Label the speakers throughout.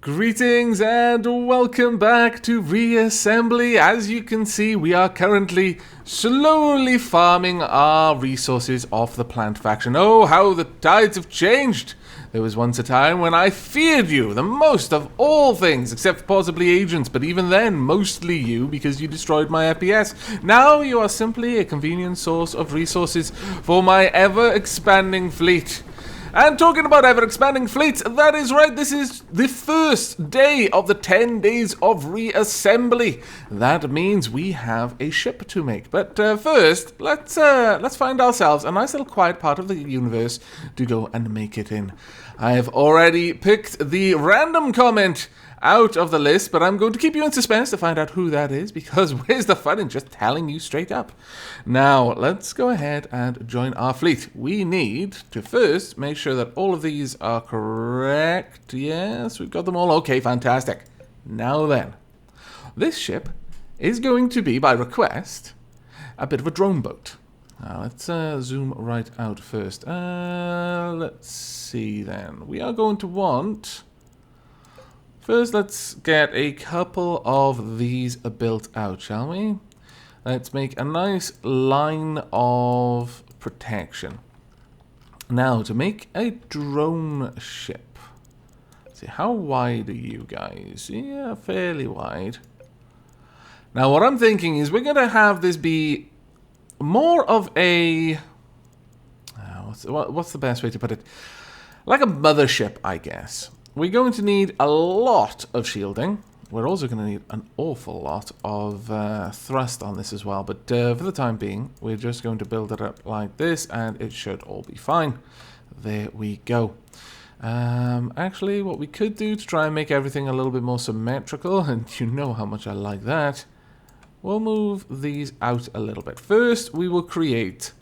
Speaker 1: Greetings and welcome back to Reassembly. As you can see, we are currently slowly farming our resources off the plant faction. Oh, how the tides have changed! There was once a time when I feared you the most of all things, except possibly agents, but even then, mostly you, because you destroyed my FPS. Now you are simply a convenient source of resources for my ever-expanding fleet. And talking about ever-expanding fleets, that is right, this is the first day of the 10 days of reassembly. That means we have a ship to make. But first, let's find ourselves a nice little quiet part of the universe to go and make it in. I have already picked the random comment out of the list, but I'm going to keep you in suspense to find out who that is, because where's the fun in just telling you straight up? Now, let's go ahead and join our fleet. We need to first make sure that all of these are correct. Yes, we've got them all. Okay, fantastic. Now then, this ship is going to be, by request, a bit of a drone boat. Now, let's zoom right out first. Let's see then. We are going to want... First, let's get a couple of these built out, shall we? Let's make a nice line of protection. Now, to make a drone ship. Let's see, how wide are you guys? Yeah, fairly wide. Now, what I'm thinking is we're going to have this be more of a... what's the best way to put it? Like a mothership, I guess. We're going to need a lot of shielding. We're also going to need an awful lot of thrust on this as well. But for the time being, we're just going to build it up like this, and it should all be fine. There we go. Actually, what we could do to try and make everything a little bit more symmetrical, and you know how much I like that, we'll move these out a little bit. First, we will create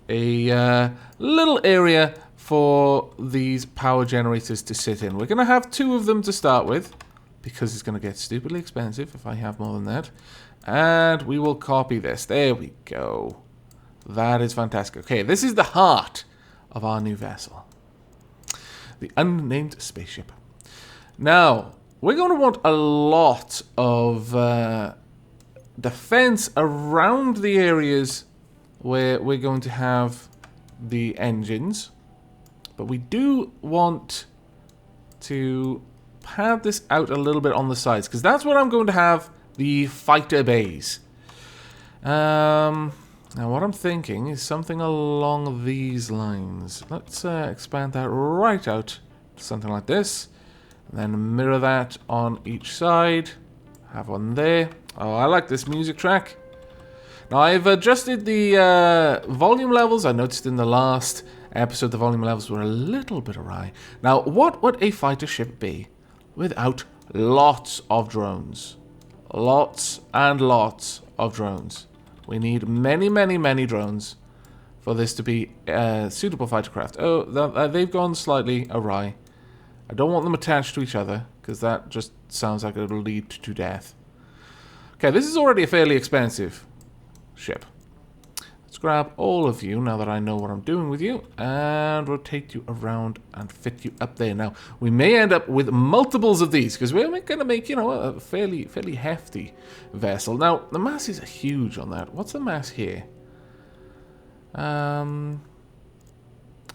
Speaker 1: a little area for these power generators to sit in. We're going to have 2 of them to start with, because it's going to get stupidly expensive if I have more than that. And we will copy this. There we go. That is fantastic. Okay, this is the heart of our new vessel. The unnamed spaceship. Now, we're going to want a lot of defense around the areas where we're going to have the engines. But we do want to pad this out a little bit on the sides, because that's where I'm going to have the fighter bays. Now, what I'm thinking is something along these lines. Let's expand that right out to something like this. And then mirror that on each side. Have one there. Oh, I like this music track. Now, I've adjusted the volume levels. I noticed in the last episode the volume levels were a little bit awry. Now, what would a fighter ship be without lots of drones? Lots and lots of drones. We need many, many, many drones for this to be a suitable fighter craft. Oh, they've gone slightly awry. I don't want them attached to each other, because that just sounds like it'll lead to death. Okay, this is already a fairly expensive ship. Let's grab all of you, now that I know what I'm doing with you, and rotate you around and fit you up there. Now, we may end up with multiples of these, because we're going to make, you know, a fairly hefty vessel. Now, the mass is huge on that. What's the mass here? Where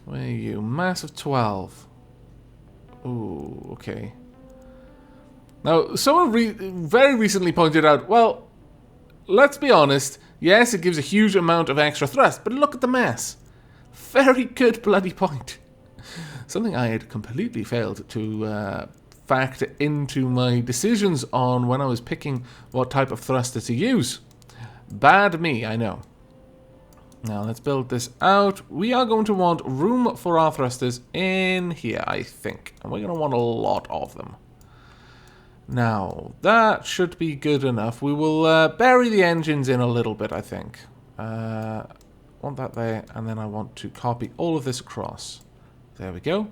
Speaker 1: are you? Mass of 12. Ooh, okay. Now, someone very recently pointed out, well, let's be honest, yes, it gives a huge amount of extra thrust, but look at the mass. Very good bloody point. Something I had completely failed to factor into my decisions on when I was picking what type of thruster to use. Bad me, I know. Now, let's build this out. We are going to want room for our thrusters in here, I think. And we're going to want a lot of them. Now, that should be good enough. We will bury the engines in a little bit, I think. Want that there, and then I want to copy all of this across. There we go.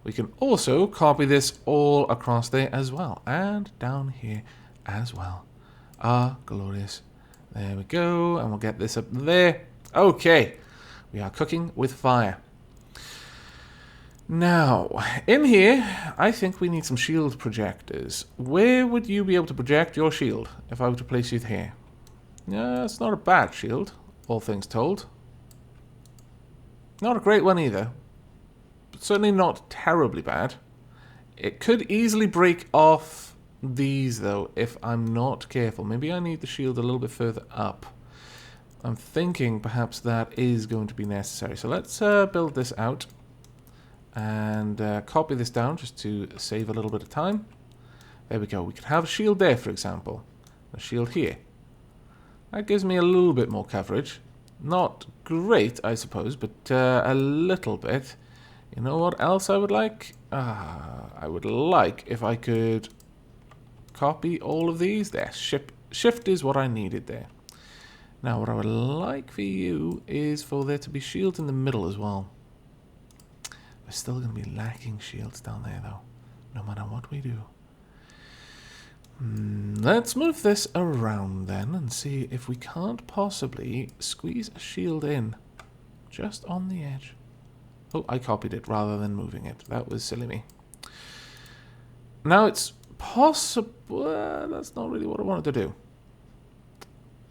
Speaker 1: We can also copy this all across there as well, and down here as well. Ah, glorious. There we go, and we'll get this up there. Okay, we are cooking with fire. Now, in here, I think we need some shield projectors. Where would you be able to project your shield if I were to place you here? Yeah, it's not a bad shield, all things told. Not a great one either, but certainly not terribly bad. It could easily break off these, though, if I'm not careful. Maybe I need the shield a little bit further up. I'm thinking perhaps that is going to be necessary. So let's build this out and copy this down just to save a little bit of time. There we go. We could have a shield there, for example. A shield here. That gives me a little bit more coverage. Not great, I suppose, but a little bit. You know what else I would like? I would like if I could copy all of these. There, shift is what I needed there. Now, what I would like for you is for there to be shields in the middle as well. We're still going to be lacking shields down there, though, no matter what we do. Let's move this around then and see if we can't possibly squeeze a shield in just on the edge. Oh, I copied it rather than moving it. That was silly me. Now it's possible... that's not really what I wanted to do.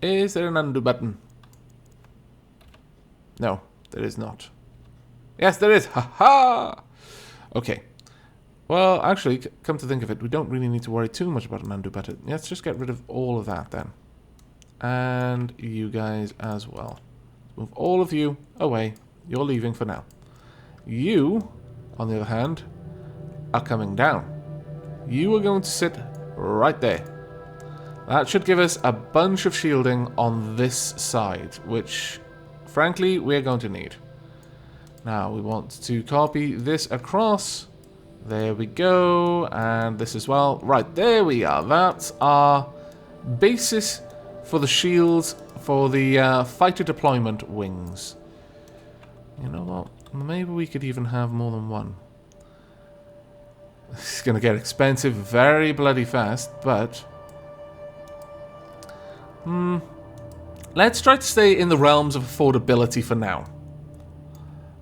Speaker 1: Is there an undo button? No, there is not. Yes, there is. Ha-ha! Okay. Well, actually, come to think of it, we don't really need to worry too much about an undo button. Let's just get rid of all of that then. And you guys as well. Move all of you away. You're leaving for now. You, on the other hand, are coming down. You are going to sit right there. That should give us a bunch of shielding on this side, which, frankly, we're going to need. Now, we want to copy this across. There we go. And this as well. Right, there we are. That's our basis for the shields for the fighter deployment wings. You know what? Maybe we could even have more than one. It's going to get expensive very bloody fast, but... let's try to stay in the realms of affordability for now.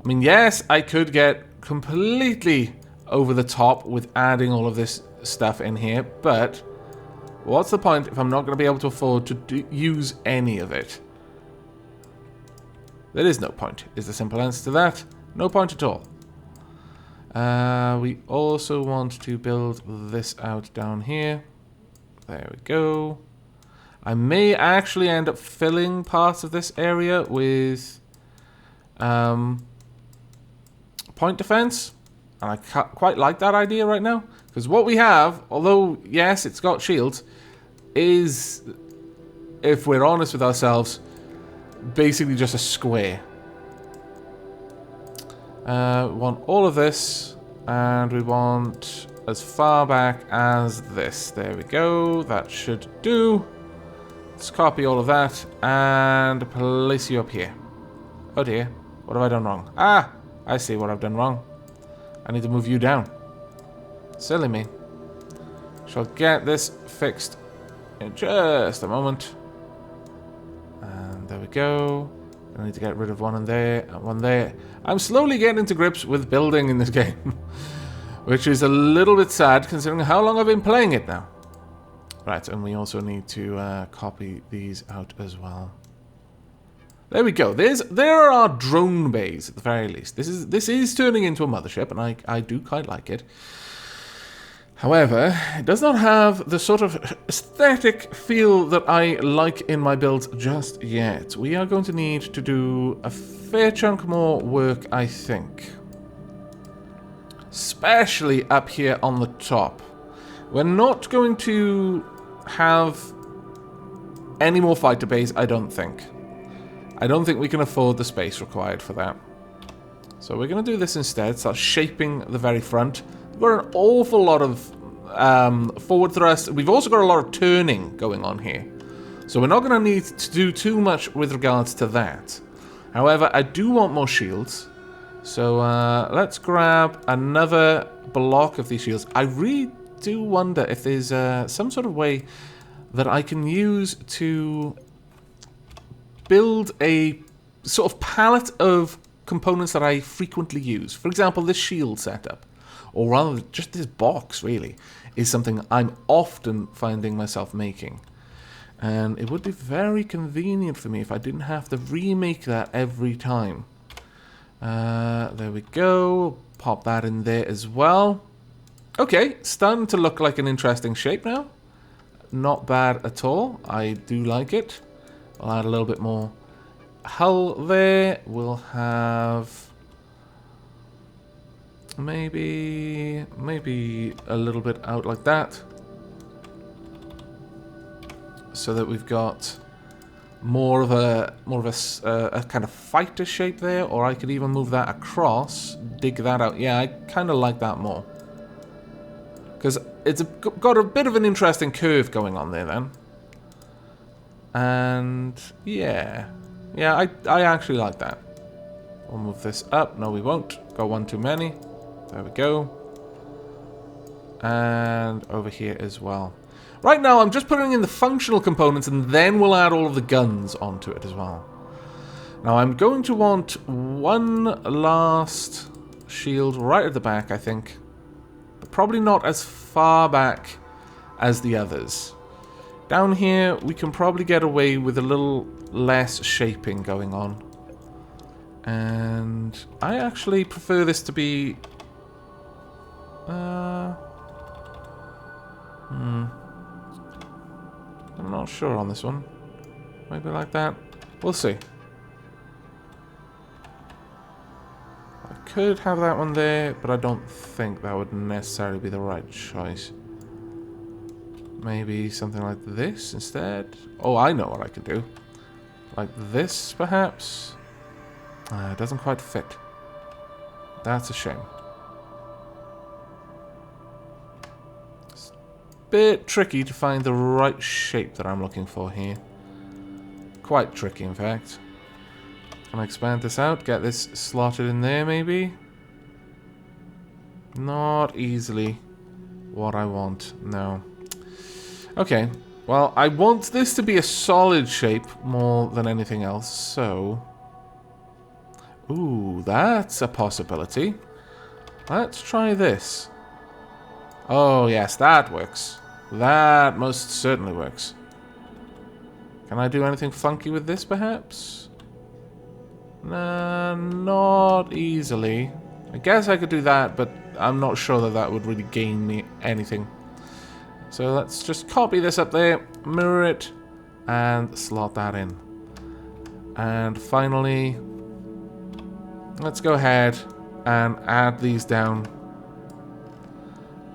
Speaker 1: I mean, yes, I could get completely over the top with adding all of this stuff in here, but what's the point if I'm not going to be able to afford to use any of it? There is no point, is the simple answer to that. No point at all. We also want to build this out down here. There we go. I may actually end up filling parts of this area with point defense. And I quite like that idea right now. Because what we have, although, yes, it's got shields, is, if we're honest with ourselves, basically just a square. We want all of this, and we want as far back as this. There we go. That should do. Let's copy all of that and place you up here. Oh dear. What have I done wrong? Ah! I see what I've done wrong. I need to move you down. Silly me. Shall get this fixed in just a moment. And there we go. I need to get rid of one in there and one there. I'm slowly getting to grips with building in this game. Which is a little bit sad considering how long I've been playing it now. Right, and we also need to copy these out as well. There we go. There are our drone bays at the very least. This is turning into a mothership, and I do quite like it. However, it does not have the sort of aesthetic feel that I like in my builds just yet. We are going to need to do a fair chunk more work, I think. Especially up here on the top. We're not going to have any more fighter bays, I don't think. I don't think we can afford the space required for that. So we're going to do this instead, start shaping the very front. We've got an awful lot of forward thrust. We've also got a lot of turning going on here. So we're not going to need to do too much with regards to that. However, I do want more shields. So let's grab another block of these shields. I really do wonder if there's some sort of way that I can use to build a sort of palette of components that I frequently use. For example, this shield setup, or rather just this box really, is something I'm often finding myself making. And it would be very convenient for me if I didn't have to remake that every time. There we go. Pop that in there as well. Okay, starting to look like an interesting shape now. Not bad at all. I do like it. I'll add a little bit more hull there. We'll have maybe a little bit out like that, so that we've got more of a kind of fighter shape there. Or I could even move that across, dig that out. Yeah, I kind of like that more, because it's got a bit of an interesting curve going on there then. And yeah, I actually like that. We'll move this up. No, we won't. Got one too many. There we go. And over here as well. Right now, I'm just putting in the functional components, and then we'll add all of the guns onto it as well. Now, I'm going to want one last shield right at the back, I think. But probably not as far back as the others. Down here, we can probably get away with a little less shaping going on. And I actually prefer this to be... I'm not sure on this one. Maybe like that. We'll see. I could have that one there, but I don't think that would necessarily be the right choice. Maybe something like this instead. Oh, I know what I could do. Like this, perhaps? It doesn't quite fit. That's a shame. It's a bit tricky to find the right shape that I'm looking for here. Quite tricky, in fact. Can I expand this out? Get this slotted in there, maybe? Not easily what I want, no. Okay, well, I want this to be a solid shape more than anything else, so... Ooh, that's a possibility. Let's try this. Oh, yes, that works. That most certainly works. Can I do anything funky with this, perhaps? Nah, not easily. I guess I could do that, but I'm not sure that that would really gain me anything. So let's just copy this up there, mirror it, and slot that in. And finally, let's go ahead and add these down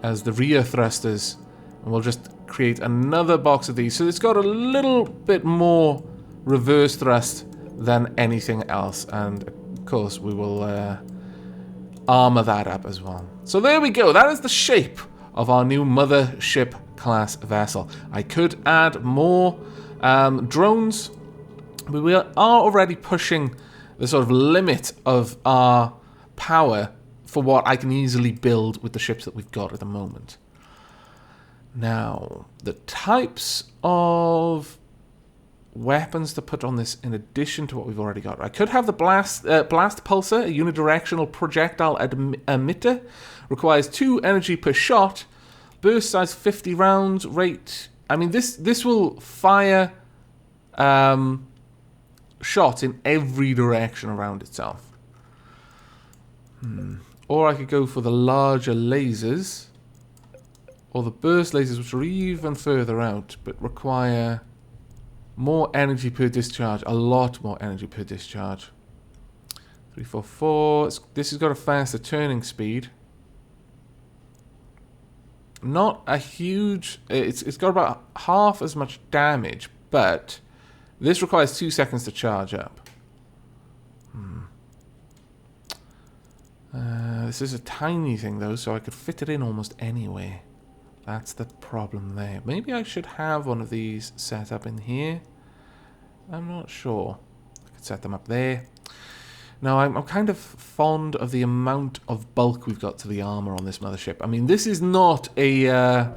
Speaker 1: as the rear thrusters. And we'll just create another box of these. So it's got a little bit more reverse thrust than anything else. And of course, we will armor that up as well. So there we go. That is the shape of our new mothership class vessel. I could add more drones, but we are already pushing the sort of limit of our power for what I can easily build with the ships that we've got at the moment. Now, the types of weapons to put on this in addition to what we've already got. I could have the blast pulsar, a unidirectional projectile emitter. Requires 2 energy per shot. Burst size 50 rounds. Rate... I mean, this will fire shots in every direction around itself. Or I could go for the larger lasers. Or the burst lasers, which are even further out, but require more energy per discharge. A lot more energy per discharge. 344. This has got a faster turning speed. Not a huge... It's got about half as much damage, but this requires 2 seconds to charge up. This is a tiny thing, though, so I could fit it in almost anywhere. That's the problem there. Maybe I should have one of these set up in here. I'm not sure. I could set them up there. Now, I'm kind of fond of the amount of bulk we've got to the armor on this mothership. I mean, this is not a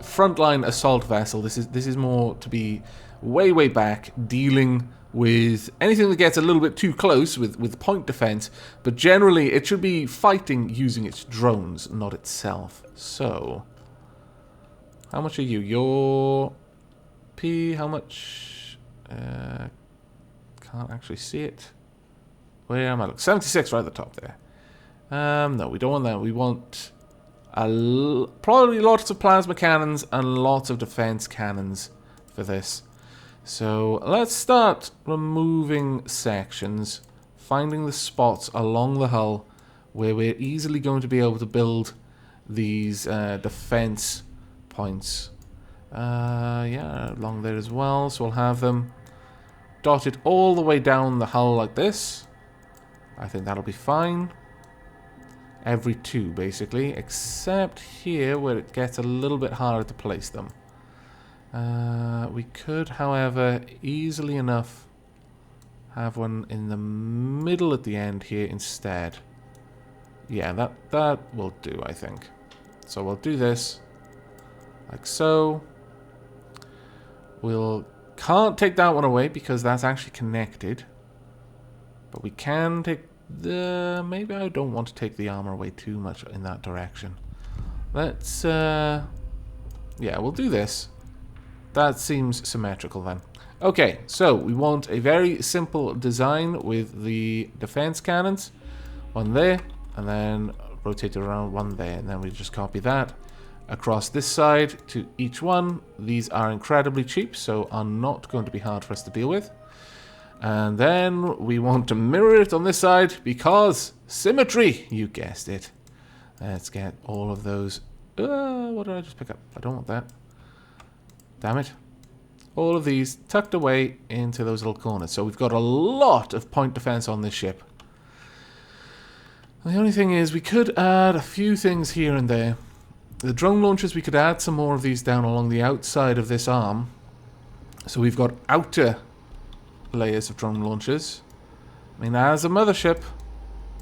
Speaker 1: frontline assault vessel. This is more to be way back, dealing with anything that gets a little bit too close with point defense, but generally it should be fighting using its drones, not itself. So, how much are you? Your P, how much? Can't actually see it. Where am I? Look, 76 right at the top there. No, we don't want that. We want probably lots of plasma cannons and lots of defense cannons for this. So let's start removing sections, finding the spots along the hull where we're easily going to be able to build these defense points. Yeah, along there as well. So we'll have them dotted all the way down the hull like this. I think that'll be fine. Every two, basically, except here where it gets a little bit harder to place them. We could, however, easily enough have one in the middle at the end here instead. Yeah, that will do, I think. So we'll do this like so. Can't take that one away because that's actually connected. But we can take maybe I don't want to take the armor away too much in that direction. Let's, yeah, we'll do this. That seems symmetrical then. Okay, so we want a very simple design with the defense cannons. One there, and then rotate it around one there, and then we just copy that across this side to each one. These are incredibly cheap, so are not going to be hard for us to deal with. And then we want to mirror it on this side because symmetry, you guessed it. Let's get all of those. What did I just pick up? I don't want that. Damn it. All of these tucked away into those little corners. So we've got a lot of point defense on this ship. And the only thing is we could add a few things here and there. The drone launchers, we could add some more of these down along the outside of this arm. So we've got outer layers of drone launchers. I mean, as a mothership,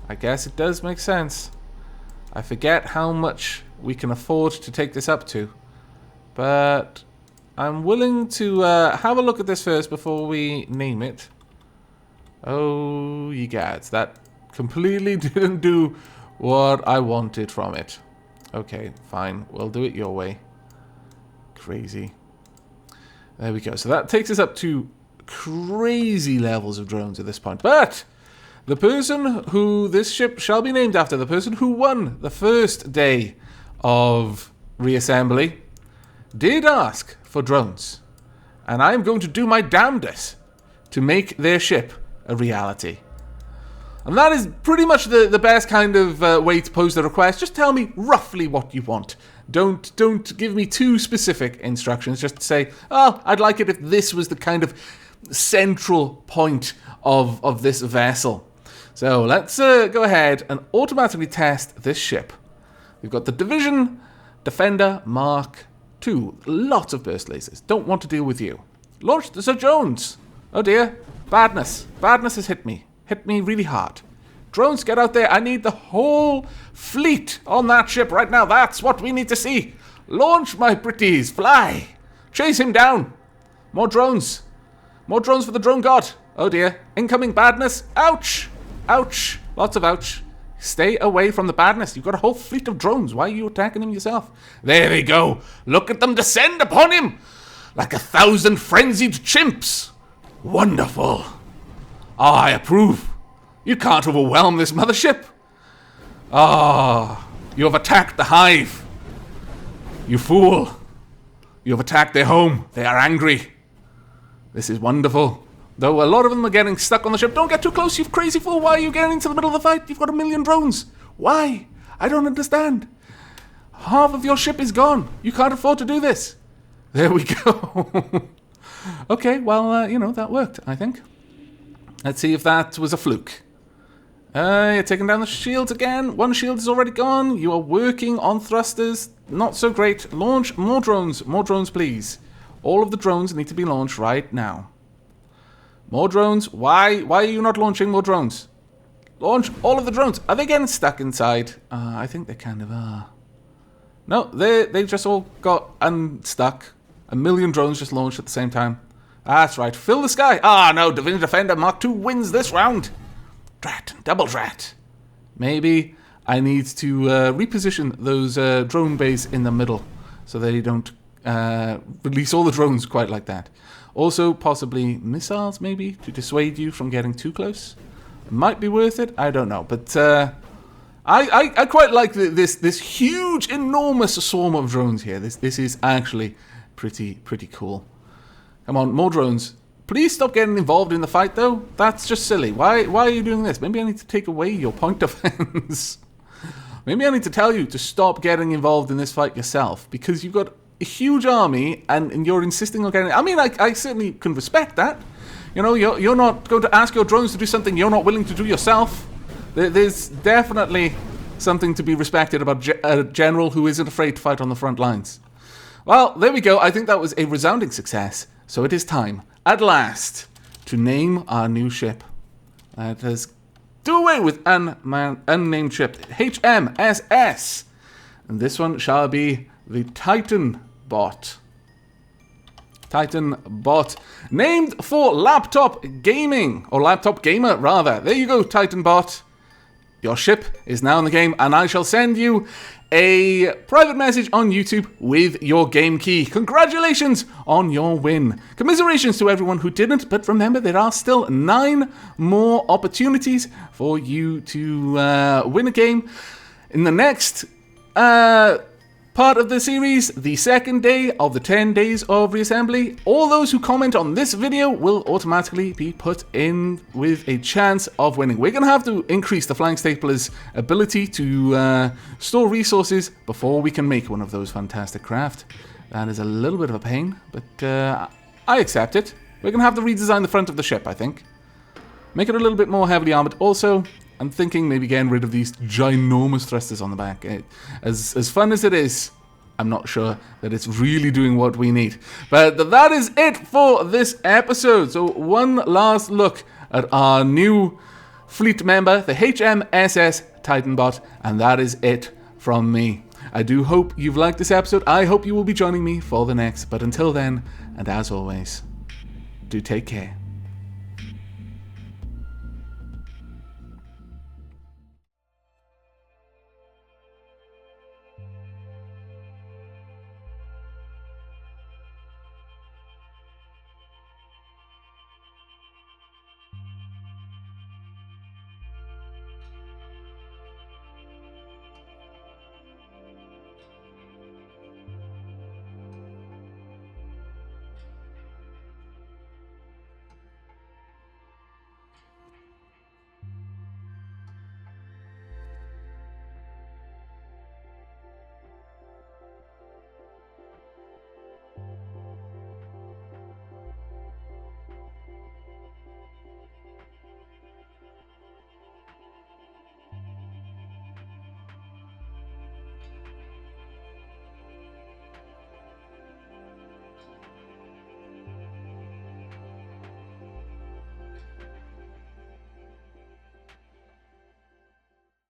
Speaker 1: I guess it does make sense. I forget how much we can afford to take this up to, but I'm willing to have a look at this first before we name it. Oh, ye gads, that completely didn't do what I wanted from it. Okay, fine, we'll do it your way. Crazy. There we go. So that takes us up to crazy levels of drones at this point. But the person who this ship shall be named after, the person who won the first day of reassembly, did ask for drones. And I'm going to do my damnedest to make their ship a reality. And that is pretty much the best kind of way to pose the request. Just tell me roughly what you want. Don't give me too specific instructions. Just say, oh, I'd like it if this was the kind of central point of this vessel. So let's go ahead and automatically test this ship. We've got the Division Defender Mark II. Lots of burst lasers. Don't want to deal with you. Launch the Sir Jones. Oh dear. Badness. Badness has hit me. Hit me really hard. Drones, get out there. I need the whole fleet on that ship right now. That's what we need to see. Launch, my pretties. Fly. Chase him down. More drones. More drones for the drone god. Oh dear. Incoming badness. Ouch. Ouch. Lots of ouch. Stay away from the badness. You've got a whole fleet of drones. Why are you attacking him yourself? There they go. Look at them descend upon him. Like 1,000 frenzied chimps. Wonderful. I approve. You can't overwhelm this mothership. You have attacked the hive. You fool. You have attacked their home. They are angry. This is wonderful. Though a lot of them are getting stuck on the ship. Don't get too close, you crazy fool. Why are you getting into the middle of the fight? You've got 1,000,000 drones. Why? I don't understand. Half of your ship is gone. You can't afford to do this. There we go. Okay, well, that worked, I think. Let's see if that was a fluke. You're taking down the shields again. One shield is already gone. You are working on thrusters. Not so great. Launch more drones. More drones, please. All of the drones need to be launched right now. More drones. Why are you not launching more drones? Launch all of the drones. Are they getting stuck inside? I think they kind of are. No, they just all got unstuck. 1,000,000 drones just launched at the same time. That's right. Fill the sky. Ah, no. Divinity Defender Mark II wins this round. Drat. Double drat. Maybe I need to reposition those drone bays in the middle so they don't release all the drones quite like that. Also, possibly missiles, maybe, to dissuade you from getting too close. It might be worth it. I don't know. But I quite like this huge, enormous swarm of drones here. This is actually pretty cool. Come on, more drones. Please stop getting involved in the fight, though. That's just silly. Why are you doing this? Maybe I need to take away your point defense. Maybe I need to tell you to stop getting involved in this fight yourself, because you've got a huge army and you're insisting on getting... I mean, I certainly can respect that. You know, you're not going to ask your drones to do something you're not willing to do yourself. There's definitely something to be respected about a general who isn't afraid to fight on the front lines. Well, there we go. I think that was a resounding success. So it is time, at last, to name our new ship. Let us do away with unnamed ship, HMSS. And this one shall be the Titanbot. Titanbot, named for laptop gaming, or laptop gamer rather. There you go, Titanbot. Your ship is now in the game, and I shall send you a private message on YouTube with your game key. Congratulations on your win. Commiserations to everyone who didn't, but remember there are still 9 more opportunities for you to win a game. In the next part of the series, the second day of the 10 days of reassembly, all those who comment on this video will automatically be put in with a chance of winning. We're going to have to increase the Flying Stapler's ability to store resources before we can make one of those fantastic craft. That is a little bit of a pain, but I accept it. We're going to have to redesign the front of the ship, I think. Make it a little bit more heavily armored. Also, I'm thinking maybe getting rid of these ginormous thrusters on the back. As fun as it is, I'm not sure that it's really doing what we need. But that is it for this episode. So one last look at our new fleet member, the HMSS Titanbot, and that is it from me. I do hope you've liked this episode. I hope you will be joining me for the next. But until then, and as always, do take care.